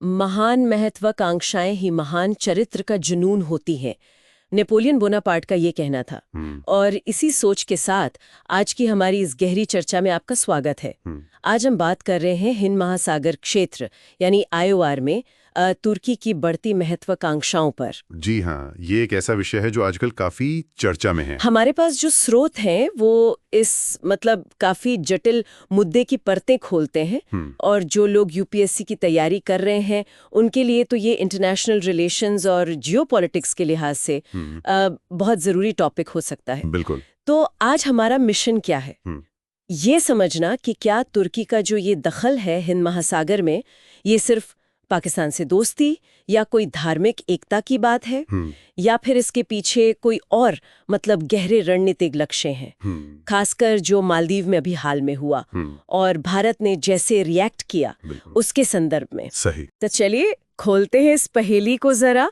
महान महत्वाकांक्षाएं ही महान चरित्र का जुनून होती हैं। नेपोलियन बोनापार्ट का ये कहना था। और इसी सोच के साथ आज की हमारी इस गहरी चर्चा में आपका स्वागत है। आज हम बात कर रहे हैं हिंद महासागर क्षेत्र यानी आईओआर में तुर्की की बढ़ती महत्वाकांक्षाओं पर। जी हाँ, ये एक ऐसा विषय है जो आजकल काफी चर्चा में है। हमारे पास जो स्रोत हैं वो इस काफी जटिल मुद्दे की परतें खोलते हैं और जो लोग यूपीएससी की तैयारी कर रहे हैं उनके लिए तो ये इंटरनेशनल रिलेशंस और जियोपॉलिटिक्स के लिहाज से बहुत जरूरी टॉपिक हो सकता है। बिल्कुल। तो आज हमारा मिशन क्या है? ये समझना कि क्या तुर्की का जो ये दखल है हिंद महासागर में ये सिर्फ पाकिस्तान से दोस्ती या कोई धार्मिक एकता की बात है या फिर इसके पीछे कोई और गहरे रणनीतिक लक्ष्य हैं, खासकर जो मालदीव में अभी हाल में हुआ और भारत ने जैसे रिएक्ट किया उसके संदर्भ में। सही। तो चलिए खोलते हैं इस पहेली को जरा।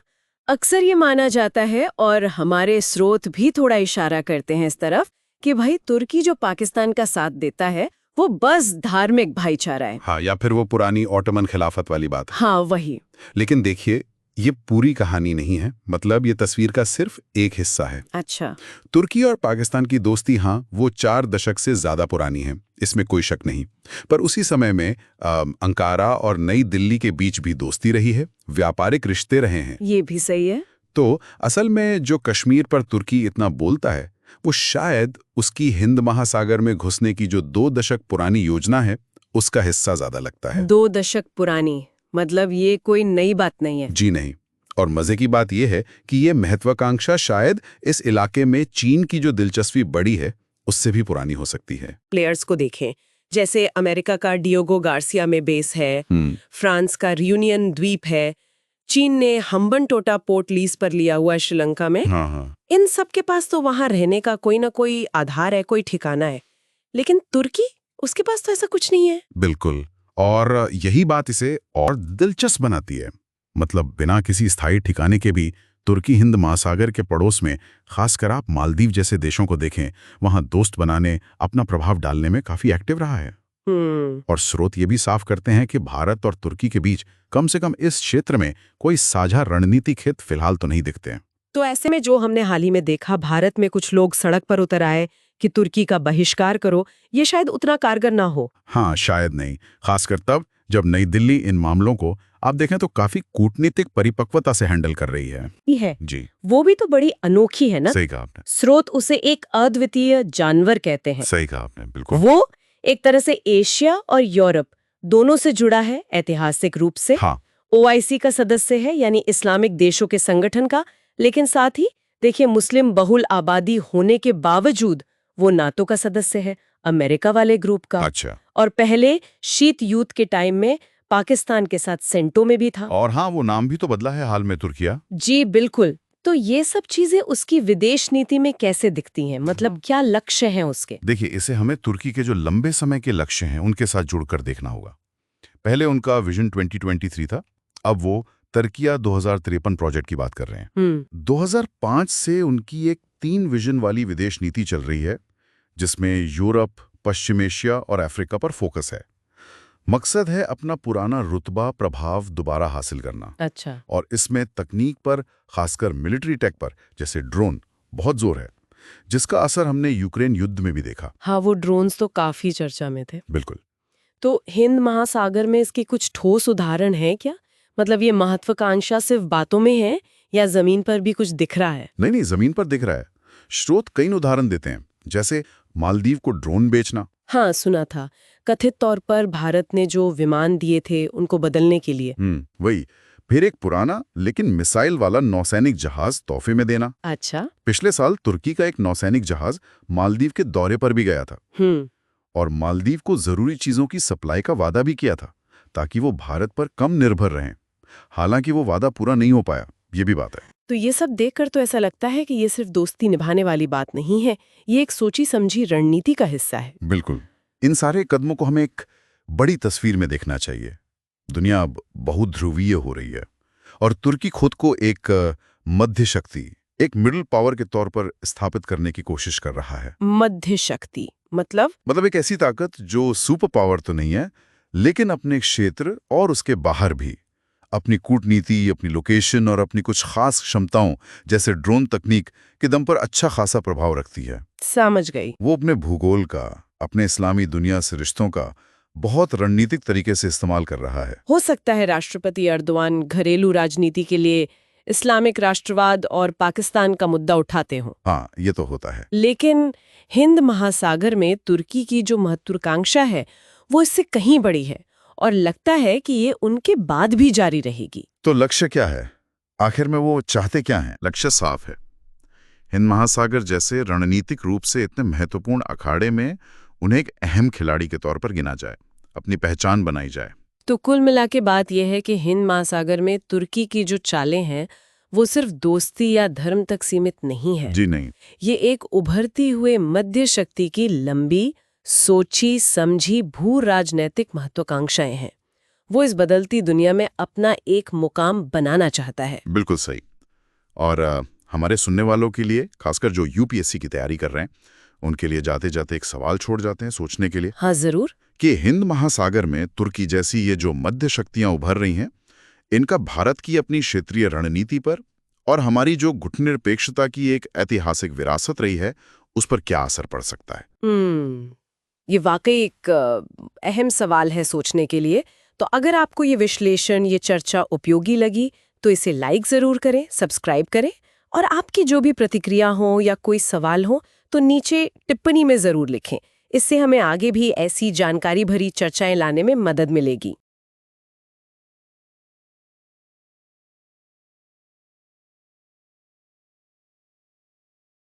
अक्सर ये माना जाता है और हमारे स्रोत भी थोड़ा इशारा करते हैं इस तरफ कि भाई तुर्की जो पाकिस्तान का साथ देता है वो बस धार्मिक भाईचारा है। हाँ, या फिर वो पुरानी ऑटोमन खिलाफत वाली बात है। हाँ, वही। लेकिन देखिए, ये पूरी कहानी नहीं है। ये तस्वीर का सिर्फ एक हिस्सा है। अच्छा। तुर्की और पाकिस्तान की दोस्ती, हाँ, वो 4 दशक से ज्यादा पुरानी है, इसमें कोई शक नहीं। पर उसी समय में अंकारा और नई दिल्ली के बीच भी दोस्ती रही है, व्यापारिक रिश्ते रहे हैं। ये भी सही है। तो असल में जो कश्मीर पर तुर्की इतना बोलता है वो शायद उसकी हिंद महासागर में घुसने की जो 2 दशक पुरानी योजना है उसका हिस्सा ज्यादा लगता है। 2 दशक पुरानी ये कोई नई बात नहीं है। जी नहीं। और मजे की बात यह है कि ये महत्वाकांक्षा शायद इस इलाके में चीन की जो दिलचस्पी बढ़ी है उससे भी पुरानी हो सकती है। प्लेयर्स को देखें, जैसे अमेरिका का डियोगो गार्सिया में बेस है, फ्रांस का रियूनियन द्वीप है, चीन ने हम्बनटोटा पोर्ट लीज पर लिया हुआ है श्रीलंका में। हाँ। इन सब के पास तो वहां रहने का कोई ना कोई आधार है, कोई ठिकाना है। लेकिन तुर्की, उसके पास तो ऐसा कुछ नहीं है। बिल्कुल। और यही बात इसे और दिलचस्प बनाती है। बिना किसी स्थायी ठिकाने के भी तुर्की हिंद महासागर के पड़ोस में, खासकर आप मालदीव जैसे देशों को देखें, वहां दोस्त बनाने, अपना प्रभाव डालने में काफी एक्टिव रहा है। और स्रोत ये भी साफ करते हैं कि भारत और तुर्की के बीच कम से कम इस क्षेत्र में कोई साझा रणनीतिक हित फिलहाल तो नहीं दिखते हैं। तो ऐसे में जो हमने हाल ही में देखा, भारत में कुछ लोग सड़क पर उतर आए कि तुर्की का बहिष्कार करो, ये शायद उतना कारगर ना हो। हाँ, शायद नहीं। खासकर तब जब नई दिल्ली इन मामलों को आप देखें तो काफी कूटनीतिक परिपक्वता से हैंडल कर रही है। जी, वो भी तो बड़ी अनोखी है ना। सही कहा आपने। स्रोत उसे एक अद्वितीय जानवर कहते हैं। सही कहा आपने, बिल्कुल। वो एक तरह से एशिया और यूरोप दोनों से जुड़ा है ऐतिहासिक रूप से। हाँ। ओआईसी का सदस्य है, यानी इस्लामिक देशों के संगठन का, लेकिन साथ ही देखिए मुस्लिम बहुल आबादी होने के बावजूद वो नाटो का सदस्य है, अमेरिका वाले ग्रुप का। अच्छा। और पहले शीत युद्ध के टाइम में पाकिस्तान के साथ सेंटो में भी था। और हाँ, वो नाम भी तो बदला है हाल में, तुर्किया। जी बिल्कुल। तो ये सब चीजें उसकी विदेश नीति में कैसे दिखती हैं? क्या लक्ष्य हैं उसके? देखिए, इसे हमें तुर्की के जो लंबे समय के लक्ष्य हैं उनके साथ जुड़कर देखना होगा। पहले उनका विजन 2023 था, अब वो तुर्किया 2053 प्रोजेक्ट की बात कर रहे हैं। 2005 से उनकी एक 3 विजन वाली विदेश नीति चल रही है, जिसमें यूरोप, पश्चिम एशिया और अफ्रीका पर फोकस है। मकसद है अपना पुराना रुतबा, प्रभाव दोबारा हासिल करना। अच्छा। और इसमें तकनीक पर, खासकर मिलिट्री टेक पर, जैसे ड्रोन, बहुत जोर है, जिसका असर हमने यूक्रेन युद्ध में भी देखा। हाँ, वो ड्रोन्स तो काफी चर्चा में थे। बिल्कुल। तो हिंद महासागर में इसके कुछ ठोस उदाहरण हैं क्या? ये महत्वाकांक्षा सिर्फ बातों में है या जमीन पर भी कुछ दिख रहा है? नहीं, जमीन पर दिख रहा है। स्रोत कई उदाहरण देते हैं, जैसे मालदीव को ड्रोन बेचना। हाँ, सुना था। कथित तौर पर भारत ने जो विमान दिए थे उनको बदलने के लिए। वही। फिर एक पुराना लेकिन मिसाइल वाला नौसैनिक जहाज तोहफे में देना। अच्छा। पिछले साल तुर्की का एक नौसैनिक जहाज मालदीव के दौरे पर भी गया था और मालदीव को जरूरी चीजों की सप्लाई का वादा भी किया था, ताकि वो भारत पर कम निर्भर रहें। हालांकि वो वादा पूरा नहीं हो पाया, ये भी बात है। तो ये सब देखकर तो ऐसा लगता है कि ये सिर्फ दोस्ती निभाने वाली बात नहीं है, ये एक सोची समझी रणनीति का हिस्सा है। बिल्कुल। इन सारे कदमों को हमें एक बड़ी तस्वीर में देखना चाहिए। दुनिया अब बहुध्रुवीय हो रही है और तुर्की खुद को एक मध्य शक्ति, एक मिडिल पावर के तौर पर स्थापित करने की कोशिश कर रहा है। मध्य शक्ति मतलब एक ऐसी ताकत जो सुपर पावर तो नहीं है, लेकिन अपने क्षेत्र और उसके बाहर भी अपनी कूटनीति, अपनी लोकेशन और अपनी कुछ खास क्षमताओं जैसे ड्रोन तकनीक के दम पर अच्छा खासा प्रभाव रखती है। समझ गई। वो अपने भूगोल का, अपने इस्लामी दुनिया से रिश्तों का बहुत रणनीतिक तरीके से इस्तेमाल कर रहा है। हो सकता है राष्ट्रपति अर्दवान घरेलू राजनीति के लिए इस्लामिक राष्ट्रवाद और पाकिस्तान का मुद्दा उठाते हों। हाँ, ये तो होता है। लेकिन हिंद महासागर में तुर्की की जो महत्वाकांक्षा है वो इससे कहीं बड़ी है और लगता है कि ये उनके बाद भी जारी रहेगी। तो लक्ष्य क्या है? आखिर में वो चाहते क्या हैं? लक्ष्य साफ है। हिंद महासागर जैसे रणनीतिक रूप से इतने महत्वपूर्ण अखाड़े में उन्हें एक अहम खिलाड़ी के तौर पर गिना जाए, अपनी पहचान बनाई जाए। तो कुल मिला के बात यह है कि हिंद महासागर में तुर्की की जो चालें हैं वो सिर्फ दोस्ती या धर्म तक सीमित नहीं है। जी नहीं। ये एक उभरती हुए मध्य शक्ति की लंबी, सोची समझी भू राजनैतिक महत्वाकांक्षाएं हैं। वो इस बदलती दुनिया में अपना एक मुकाम बनाना चाहता है। बिल्कुल सही। और हमारे सुनने वालों के लिए, खासकर जो यूपीएससी की तैयारी कर रहे हैं, उनके लिए जाते जाते एक सवाल छोड़ जाते हैं सोचने के लिए। हाँ जरूर। कि हिंद महासागर में तुर्की जैसी ये जो मध्य शक्तियां उभर रही हैं, इनका भारत की अपनी क्षेत्रीय रणनीति पर और हमारी जो गुटनिरपेक्षता की एक ऐतिहासिक विरासत रही है, उस पर क्या असर पड़ सकता है? ये वाकई एक अहम सवाल है सोचने के लिए। तो अगर आपको ये विश्लेषण, ये चर्चा उपयोगी लगी तो इसे लाइक जरूर करें, सब्सक्राइब करें और आपकी जो भी प्रतिक्रिया हो या कोई सवाल हो तो नीचे टिप्पणी में जरूर लिखें। इससे हमें आगे भी ऐसी जानकारी भरी चर्चाएं लाने में मदद मिलेगी।